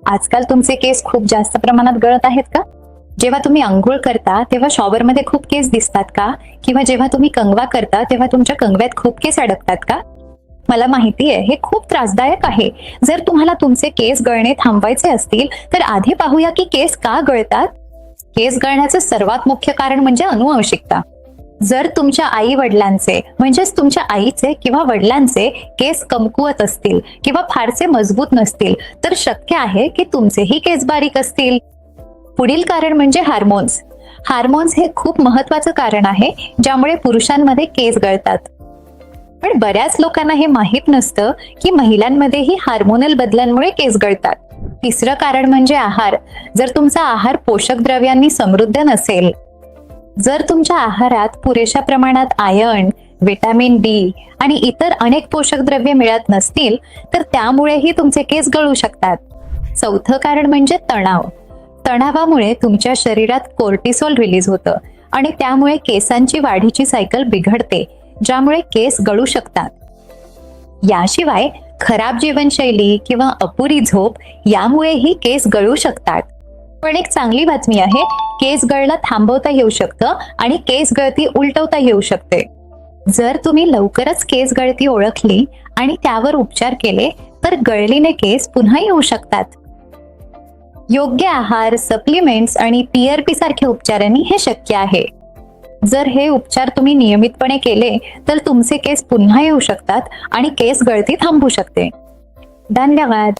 आजकाल तुमचे केस खूप जास्त प्रमाणात गळत आहेत का? जेव्हा तुम्ही अंघोळ करता तेव्हा शॉवरमध्ये खूप केस दिसतात का? किंवा जेव्हा तुम्ही कंगवा करता तेव्हा तुमच्या कंगव्यात खूप केस अडकतात का? मला माहिती आहे हे खूप त्रासदायक आहे. जर तुम्हाला तुमचे केस गळणे थांबवायचे असतील तर आधी पाहूया की केस का गळतात. केस गळण्याचे सर्वात मुख्य कारण म्हणजे अनुवंशिकता. जर तुमच्या आई वडिलांचे म्हणजेच तुमच्या आईचे किंवा वडिलांचे केस कमकुवत असतील किंवा फारसे मजबूत नसतील तर शक्य आहे की तुमचेही केस बारीक असतील. पुढील कारण म्हणजे हार्मोन्स. हार्मोन्स हे खूप महत्वाचं कारण आहे ज्यामुळे पुरुषांमध्ये केस गळतात. पण बऱ्याच लोकांना हे माहीत नसतं की महिलांमध्येही हार्मोनल बदलांमुळे केस गळतात. तिसरं कारण म्हणजे आहार. जर तुमचा आहार पोषक द्रव्यांनी समृद्ध नसेल, जर तुमच्या आहारात पुरेशा प्रमाणात आयर्न, विटॅमिन डी आणि इतर अनेक पोषक द्रव्ये मिळत नसतील तर त्यामुळेही तुमचे केस गळू शकतात. चौथं कारण म्हणजे तणाव. तणावामुळे तुमच्या शरीरात कोर्टिसोल रिलीज होतं आणि त्यामुळे केसांची वाढीची सायकल बिघडते, ज्यामुळे केस गळू शकतात. याशिवाय खराब जीवनशैली किंवा अपुरी झोप यामुळेही केस गळू शकतात. पण एक चांगली बातमी आहे, केस गळणं थांबवता येऊ शकतं आणि केस गळती उलटवता येऊ शकते. जर तुम्ही लवकरच केस गळती ओळखली आणि त्यावर उपचार केले तर गळलेले केस पुन्हा येऊ शकतात. योग्य आहार, सप्लिमेंट्स आणि PRP सारख्या उपचारांनी हे शक्य आहे. जर हे उपचार तुम्ही नियमितपणे केले तर तुमचे केस पुन्हा येऊ शकतात आणि केस गळती थांबू शकते. धन्यवाद.